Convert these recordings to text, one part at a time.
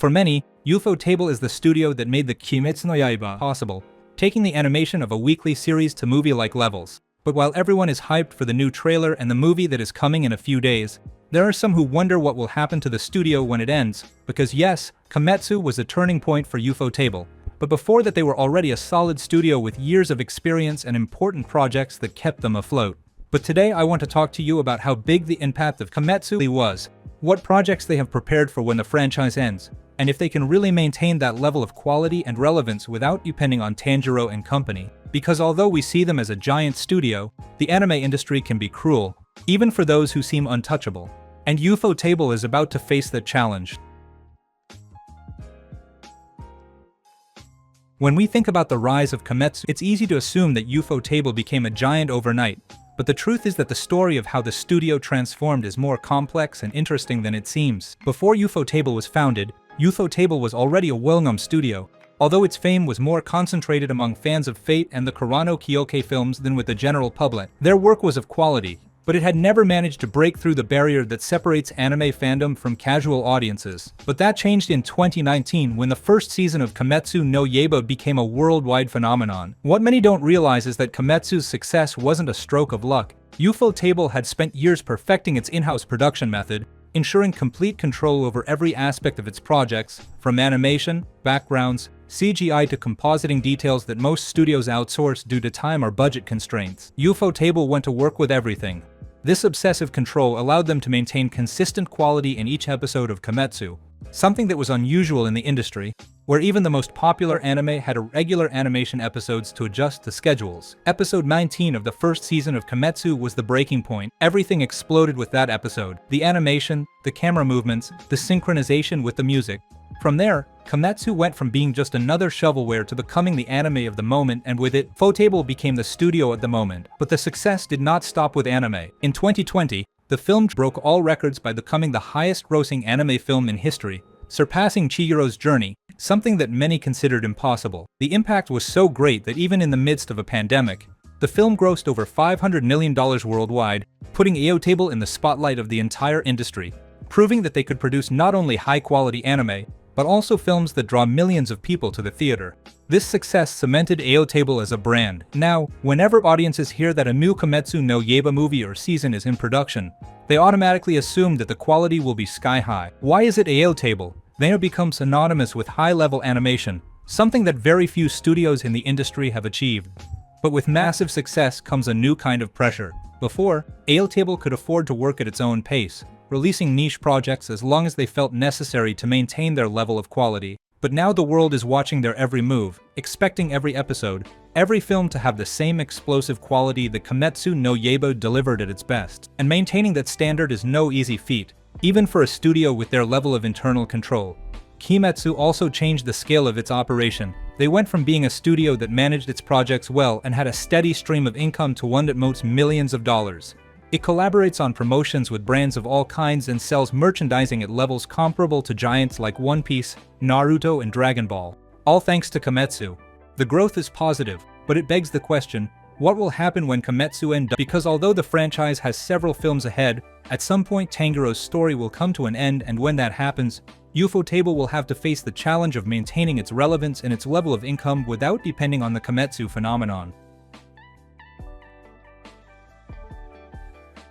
For many, Ufotable is the studio that made the Kimetsu no Yaiba possible, taking the animation of a weekly series to movie-like levels. But while everyone is hyped for the new trailer and the movie that is coming in a few days, there are some who wonder what will happen to the studio when it ends, because yes, Kimetsu was a turning point for Ufotable, but before that they were already a solid studio with years of experience and important projects that kept them afloat. But today I want to talk to you about how big the impact of Kimetsu was, what projects they have prepared for when the franchise ends, and if they can really maintain that level of quality and relevance without depending on Tanjiro and company. Because although we see them as a giant studio, the anime industry can be cruel, even for those who seem untouchable. And Ufotable is about to face that challenge. When we think about the rise of Kimetsu, it's easy to assume that Ufotable became a giant overnight. But the truth is that the story of how the studio transformed is more complex and interesting than it seems. Before Ufotable was founded, Ufotable was already a well-known studio, although its fame was more concentrated among fans of Fate and the Kurano Kyokai films than with the general public. Their work was of quality, but it had never managed to break through the barrier that separates anime fandom from casual audiences. But that changed in 2019 when the first season of Kimetsu no Yaiba became a worldwide phenomenon. What many don't realize is that Kimetsu's success wasn't a stroke of luck. Ufotable had spent years perfecting its in-house production method, ensuring complete control over every aspect of its projects, from animation, backgrounds, CGI to compositing details that most studios outsource due to time or budget constraints. Ufotable went to work with everything. This obsessive control allowed them to maintain consistent quality in each episode of Kimetsu, something that was unusual in the industry, where even the most popular anime had irregular animation episodes to adjust to schedules. Episode 19 of the first season of Kimetsu was the breaking point. Everything exploded with that episode. The animation, the camera movements, the synchronization with the music. From there, Kimetsu went from being just another shovelware to becoming the anime of the moment, and with it, Ufotable became the studio at the moment. But the success did not stop with anime. In 2020, the film broke all records by becoming the highest-grossing anime film in history, surpassing Chihiro's Journey, something that many considered impossible. The impact was so great that even in the midst of a pandemic, the film grossed over $500 million worldwide, putting Ufotable in the spotlight of the entire industry, proving that they could produce not only high-quality anime, but also films that draw millions of people to the theater. This success cemented Ufotable as a brand. Now, whenever audiences hear that a new Kimetsu no Yaiba movie or season is in production, they automatically assume that the quality will be sky-high. Why is it Ufotable? They have become synonymous with high-level animation, something that very few studios in the industry have achieved. But with massive success comes a new kind of pressure. Before, Ufotable could afford to work at its own pace, releasing niche projects as long as they felt necessary to maintain their level of quality. But now the world is watching their every move, expecting every episode, every film to have the same explosive quality that Kimetsu no Yaiba delivered at its best. And maintaining that standard is no easy feat, even for a studio with their level of internal control. Kimetsu also changed the scale of its operation. They went from being a studio that managed its projects well and had a steady stream of income to one that moats millions of dollars. It collaborates on promotions with brands of all kinds and sells merchandising at levels comparable to giants like One Piece, Naruto, and Dragon Ball, all thanks to Kimetsu. The growth is positive, but it begs the question, what will happen when Kimetsu ends? Because although the franchise has several films ahead, at some point Tanjiro's story will come to an end, and when that happens, Ufotable will have to face the challenge of maintaining its relevance and its level of income without depending on the Kimetsu phenomenon.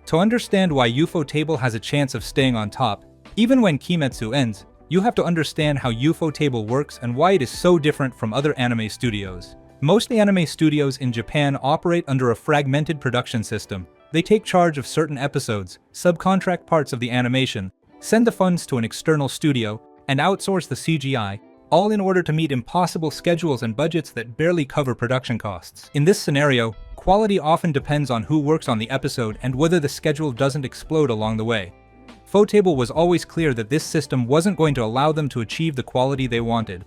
To understand why Ufotable has a chance of staying on top, even when Kimetsu ends, you have to understand how Ufotable works and why it is so different from other anime studios. Most anime studios in Japan operate under a fragmented production system. They take charge of certain episodes, subcontract parts of the animation, send the funds to an external studio, and outsource the CGI, all in order to meet impossible schedules and budgets that barely cover production costs. In this scenario, quality often depends on who works on the episode and whether the schedule doesn't explode along the way. Ufotable was always clear that this system wasn't going to allow them to achieve the quality they wanted.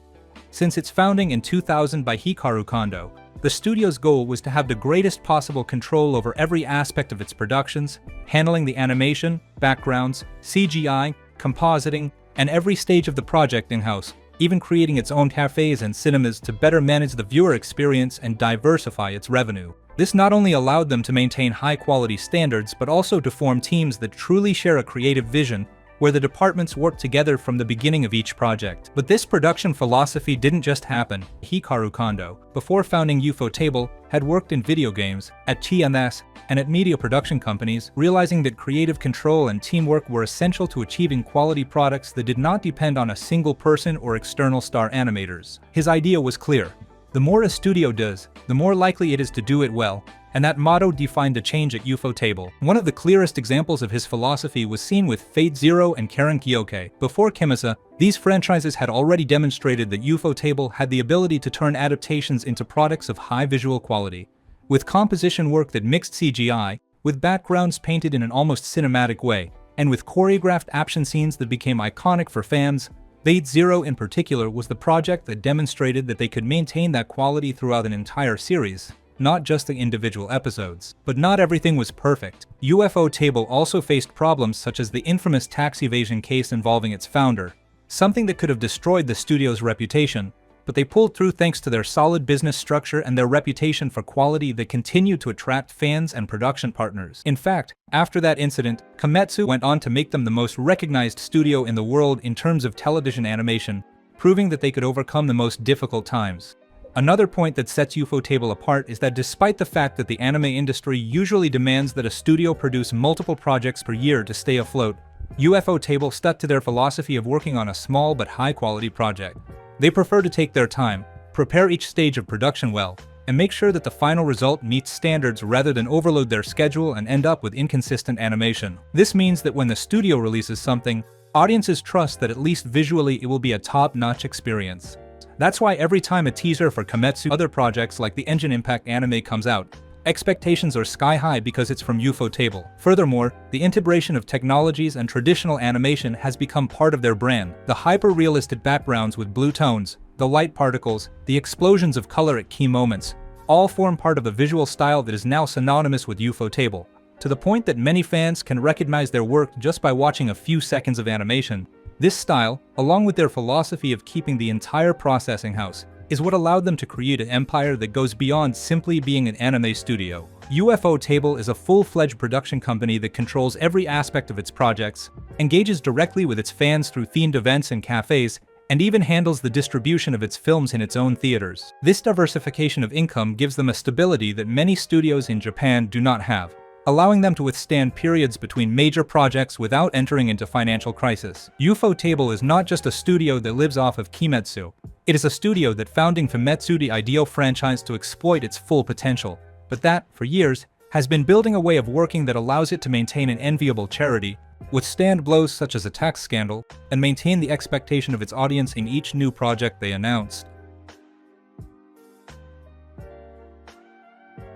Since its founding in 2000 by Hikaru Kondo, the studio's goal was to have the greatest possible control over every aspect of its productions, handling the animation, backgrounds, CGI, compositing, and every stage of the project in-house, even creating its own cafes and cinemas to better manage the viewer experience and diversify its revenue. This not only allowed them to maintain high-quality standards, but also to form teams that truly share a creative vision, where the departments worked together from the beginning of each project. But this production philosophy didn't just happen. Hikaru Kondo, before founding Ufotable, had worked in video games, at TMS, and at media production companies, realizing that creative control and teamwork were essential to achieving quality products that did not depend on a single person or external star animators. His idea was clear. The more a studio does, the more likely it is to do it well, and that motto defined the change at Ufotable. One of the clearest examples of his philosophy was seen with Fate Zero and Karen Kyoke. Before Kimetsu, these franchises had already demonstrated that Ufotable had the ability to turn adaptations into products of high visual quality. With composition work that mixed CGI, with backgrounds painted in an almost cinematic way, and with choreographed action scenes that became iconic for fans, Fate Zero in particular was the project that demonstrated that they could maintain that quality throughout an entire series, not just the individual episodes. But not everything was perfect. Ufotable also faced problems such as the infamous tax evasion case involving its founder, something that could have destroyed the studio's reputation, but they pulled through thanks to their solid business structure and their reputation for quality that continued to attract fans and production partners. In fact, after that incident, Kimetsu went on to make them the most recognized studio in the world in terms of television animation, proving that they could overcome the most difficult times. Another point that sets Ufotable apart is that despite the fact that the anime industry usually demands that a studio produce multiple projects per year to stay afloat, Ufotable stuck to their philosophy of working on a small but high-quality project. They prefer to take their time, prepare each stage of production well, and make sure that the final result meets standards rather than overload their schedule and end up with inconsistent animation. This means that when the studio releases something, audiences trust that at least visually it will be a top-notch experience. That's why every time a teaser for Kimetsu other projects like the Genshin Impact anime comes out, expectations are sky-high because it's from Ufotable. Furthermore, the integration of technologies and traditional animation has become part of their brand. The hyper-realistic backgrounds with blue tones, the light particles, the explosions of color at key moments, all form part of a visual style that is now synonymous with Ufotable, to the point that many fans can recognize their work just by watching a few seconds of animation. This style, along with their philosophy of keeping the entire process in-house, is what allowed them to create an empire that goes beyond simply being an anime studio. Ufotable is a full-fledged production company that controls every aspect of its projects, engages directly with its fans through themed events and cafes, and even handles the distribution of its films in its own theaters. This diversification of income gives them a stability that many studios in Japan do not have, allowing them to withstand periods between major projects without entering into financial crisis. Ufotable is not just a studio that lives off of Kimetsu. It is a studio that founding Kimetsu the ideal franchise to exploit its full potential, but that, for years, has been building a way of working that allows it to maintain an enviable charity, withstand blows such as a tax scandal, and maintain the expectation of its audience in each new project they announced.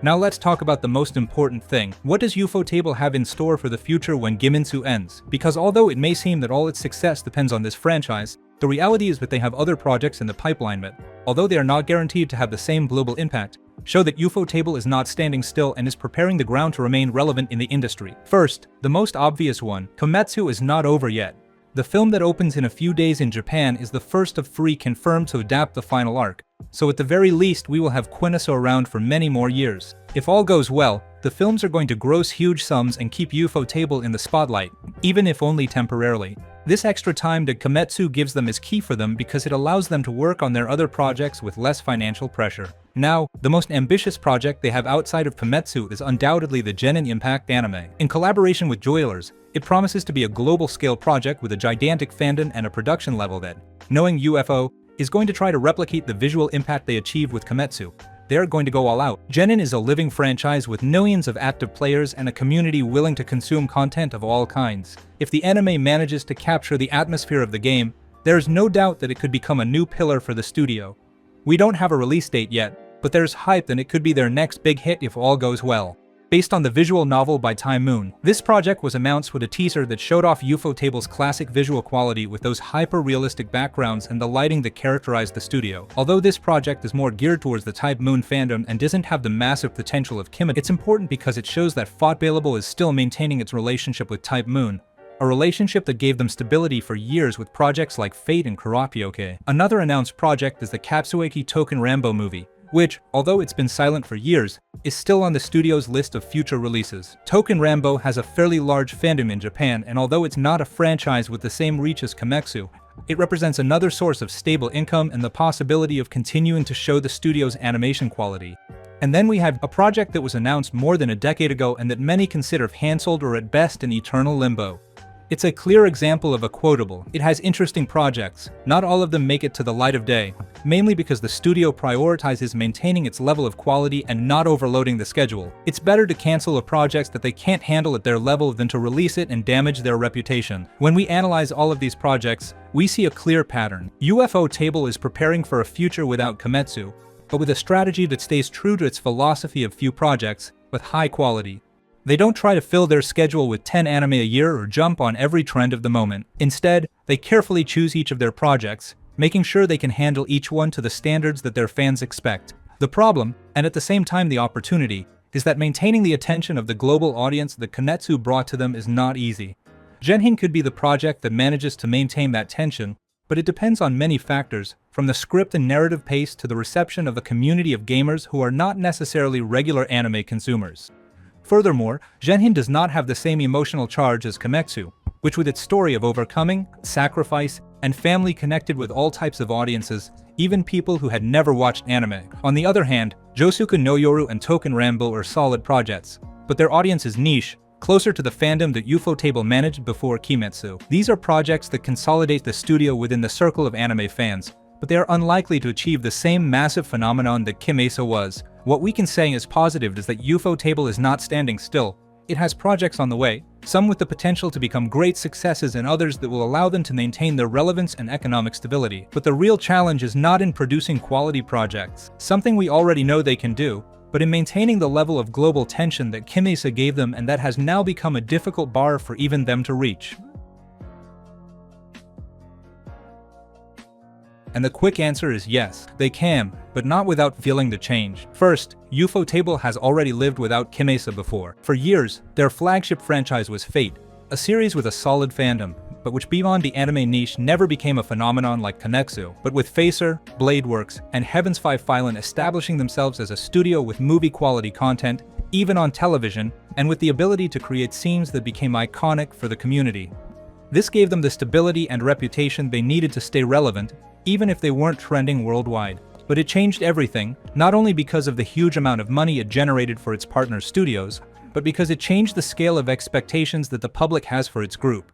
Now let's talk about the most important thing. What does Ufotable have in store for the future when Kimetsu ends? Because although it may seem that all its success depends on this franchise, the reality is that they have other projects in the pipeline that, although they are not guaranteed to have the same global impact, show that Ufotable is not standing still and is preparing the ground to remain relevant in the industry. First, the most obvious one, Kimetsu is not over yet. The film that opens in a few days in Japan is the first of 3 confirmed to adapt the final arc, so at the very least we will have Kimetsu around for many more years. If all goes well, the films are going to gross huge sums and keep Ufotable in the spotlight, even if only temporarily. This extra time that Kimetsu gives them is key for them because it allows them to work on their other projects with less financial pressure. Now, the most ambitious project they have outside of Kimetsu is undoubtedly the Genshin Impact anime. In collaboration with Joylers, it promises to be a global-scale project with a gigantic fandom and a production level that, knowing UFO, is going to try to replicate the visual impact they achieved with Kimetsu. They're going to go all out. Genshin is a living franchise with millions of active players and a community willing to consume content of all kinds. If the anime manages to capture the atmosphere of the game, there's no doubt that it could become a new pillar for the studio. We don't have a release date yet, but there's hype that it could be their next big hit if all goes well. Based on the visual novel by Time Moon, this project was announced with a teaser that showed off Ufotable's classic visual quality with those hyper-realistic backgrounds and the lighting that characterized the studio. Although this project is more geared towards the Type Moon fandom and doesn't have the massive potential of Kimetsu, it's important because it shows that Ufotable is still maintaining its relationship with Type Moon, a relationship that gave them stability for years with projects like Fate and Kurapyoke. Another announced project is the Katsueki Token Rambo movie, which, although it's been silent for years, is still on the studio's list of future releases. Touken Ranbo has a fairly large fandom in Japan, and although it's not a franchise with the same reach as Kimetsu, it represents another source of stable income and the possibility of continuing to show the studio's animation quality. And then we have a project that was announced more than a decade ago and that many consider cancelled or at best in eternal limbo. It's a clear example of Ufotable. It has interesting projects. Not all of them make it to the light of day, mainly because the studio prioritizes maintaining its level of quality and not overloading the schedule. It's better to cancel a project that they can't handle at their level than to release it and damage their reputation. When we analyze all of these projects, we see a clear pattern. Ufotable is preparing for a future without Kimetsu, but with a strategy that stays true to its philosophy of few projects, with high quality. They don't try to fill their schedule with 10 anime a year or jump on every trend of the moment. Instead, they carefully choose each of their projects, making sure they can handle each one to the standards that their fans expect. The problem, and at the same time the opportunity, is that maintaining the attention of the global audience that Kimetsu brought to them is not easy. Genshin could be the project that manages to maintain that tension, but it depends on many factors, from the script and narrative pace to the reception of a community of gamers who are not necessarily regular anime consumers. Furthermore, Genshin does not have the same emotional charge as Kimetsu, which with its story of overcoming, sacrifice, and family connected with all types of audiences, even people who had never watched anime. On the other hand, Josuka no Yoru and Touken Ranbo are solid projects, but their audience is niche, closer to the fandom that Ufotable managed before Kimetsu. These are projects that consolidate the studio within the circle of anime fans, but they are unlikely to achieve the same massive phenomenon that Kimetsu was. What we can say is positive is that Ufotable is not standing still. It has projects on the way, some with the potential to become great successes and others that will allow them to maintain their relevance and economic stability. But the real challenge is not in producing quality projects, something we already know they can do, but in maintaining the level of global tension that Kimetsu gave them and that has now become a difficult bar for even them to reach. And the quick answer is yes, they can, but not without feeling the change. First, Ufotable has already lived without Kimetsu before. For years, their flagship franchise was Fate, a series with a solid fandom, but which beyond the anime niche never became a phenomenon like Kimetsu. But with Facer, Bladeworks, and Heaven's 5 Phylon establishing themselves as a studio with movie-quality content, even on television, and with the ability to create scenes that became iconic for the community. This gave them the stability and reputation they needed to stay relevant, even if they weren't trending worldwide. But it changed everything, not only because of the huge amount of money it generated for its partner studios, but because it changed the scale of expectations that the public has for its group.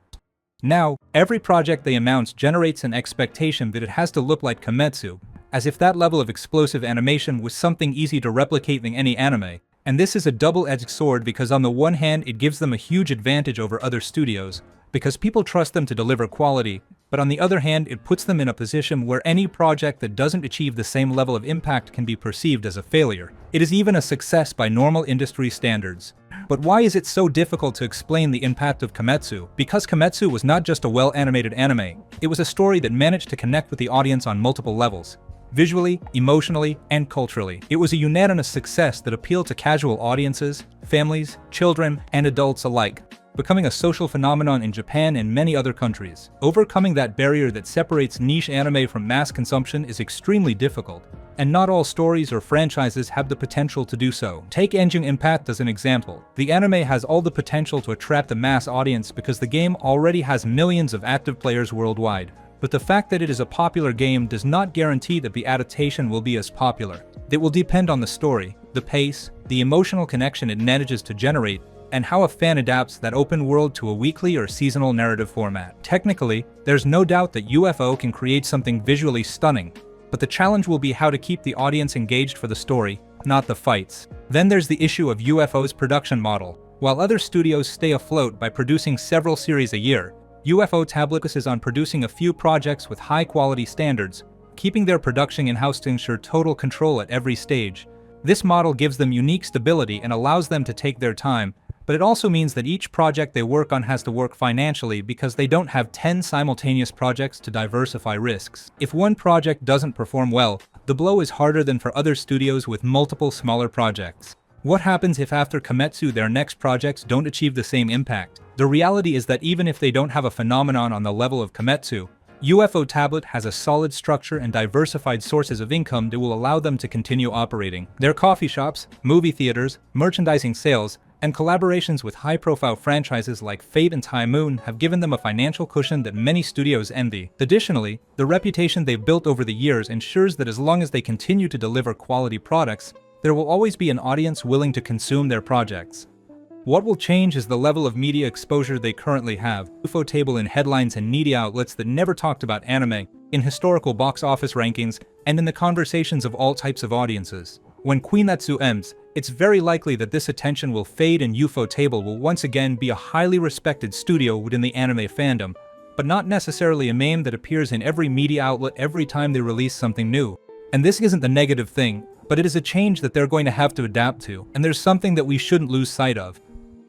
Now, every project they announce generates an expectation that it has to look like Kimetsu, as if that level of explosive animation was something easy to replicate in any anime. And this is a double-edged sword because on the one hand it gives them a huge advantage over other studios, because people trust them to deliver quality, but on the other hand it puts them in a position where any project that doesn't achieve the same level of impact can be perceived as a failure. It is even a success by normal industry standards. But why is it so difficult to explain the impact of Kimetsu? Because Kimetsu was not just a well-animated anime, it was a story that managed to connect with the audience on multiple levels. Visually, emotionally, and culturally. It was a unanimous success that appealed to casual audiences, families, children, and adults alike, becoming a social phenomenon in Japan and many other countries. Overcoming that barrier that separates niche anime from mass consumption is extremely difficult, and not all stories or franchises have the potential to do so. Take Genshin Impact as an example. The anime has all the potential to attract a mass audience because the game already has millions of active players worldwide. But the fact that it is a popular game does not guarantee that the adaptation will be as popular. It will depend on the story, the pace, the emotional connection it manages to generate, and how a fan adapts that open world to a weekly or seasonal narrative format. Technically, there's no doubt that UFO can create something visually stunning, but the challenge will be how to keep the audience engaged for the story, not the fights. Then there's the issue of UFO's production model. While other studios stay afloat by producing several series a year, Ufotable focuses on producing a few projects with high-quality standards, keeping their production in-house to ensure total control at every stage. This model gives them unique stability and allows them to take their time, but it also means that each project they work on has to work financially because they don't have 10 simultaneous projects to diversify risks. If one project doesn't perform well, the blow is harder than for other studios with multiple smaller projects. What happens if after Kimetsu their next projects don't achieve the same impact? The reality is that even if they don't have a phenomenon on the level of Kimetsu, Ufotable has a solid structure and diversified sources of income that will allow them to continue operating. Their coffee shops, movie theaters, merchandising sales, and collaborations with high-profile franchises like Fate and High Moon have given them a financial cushion that many studios envy. Additionally, the reputation they've built over the years ensures that as long as they continue to deliver quality products, there will always be an audience willing to consume their projects. What will change is the level of media exposure they currently have. Ufotable in headlines and media outlets that never talked about anime, in historical box office rankings, and in the conversations of all types of audiences. When Kimetsu ends, it's very likely that this attention will fade and Ufotable will once again be a highly respected studio within the anime fandom, but not necessarily a name that appears in every media outlet every time they release something new. And this isn't the negative thing, but it is a change that they're going to have to adapt to, and there's something that we shouldn't lose sight of.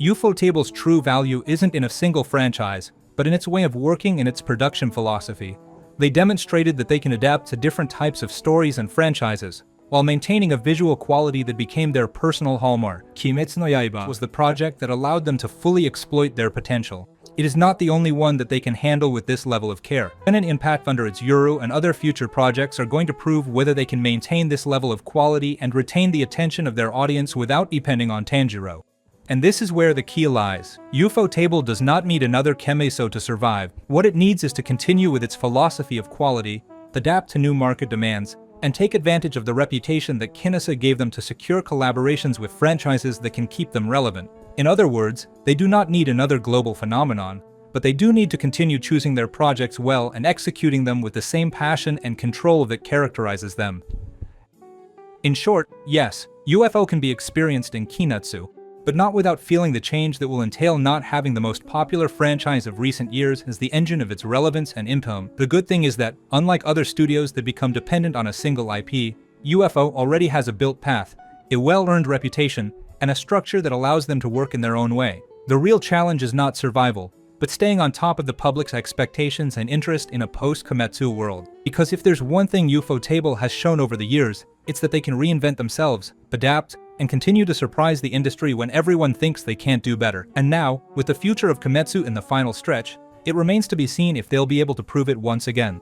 Ufotable's true value isn't in a single franchise, but in its way of working and its production philosophy. They demonstrated that they can adapt to different types of stories and franchises, while maintaining a visual quality that became their personal hallmark. Kimetsu no Yaiba was the project that allowed them to fully exploit their potential. It is not the only one that they can handle with this level of care. Genshin Impact under its Yoru and other future projects are going to prove whether they can maintain this level of quality and retain the attention of their audience without depending on Tanjiro. And this is where the key lies. Ufotable does not need another Kimetsu to survive. What it needs is to continue with its philosophy of quality, adapt to new market demands, and take advantage of the reputation that Kimetsu gave them to secure collaborations with franchises that can keep them relevant. In other words, they do not need another global phenomenon, but they do need to continue choosing their projects well and executing them with the same passion and control that characterizes them. In short, yes, UFO can be experienced in Kimetsu, but not without feeling the change that will entail not having the most popular franchise of recent years as the engine of its relevance and income. The good thing is that, unlike other studios that become dependent on a single IP, UFO already has a built path, a well-earned reputation, and a structure that allows them to work in their own way. The real challenge is not survival, but staying on top of the public's expectations and interest in a post-Kimetsu world. Because if there's one thing Ufotable has shown over the years, it's that they can reinvent themselves, adapt, and continue to surprise the industry when everyone thinks they can't do better. And now, with the future of Kimetsu in the final stretch, it remains to be seen if they'll be able to prove it once again.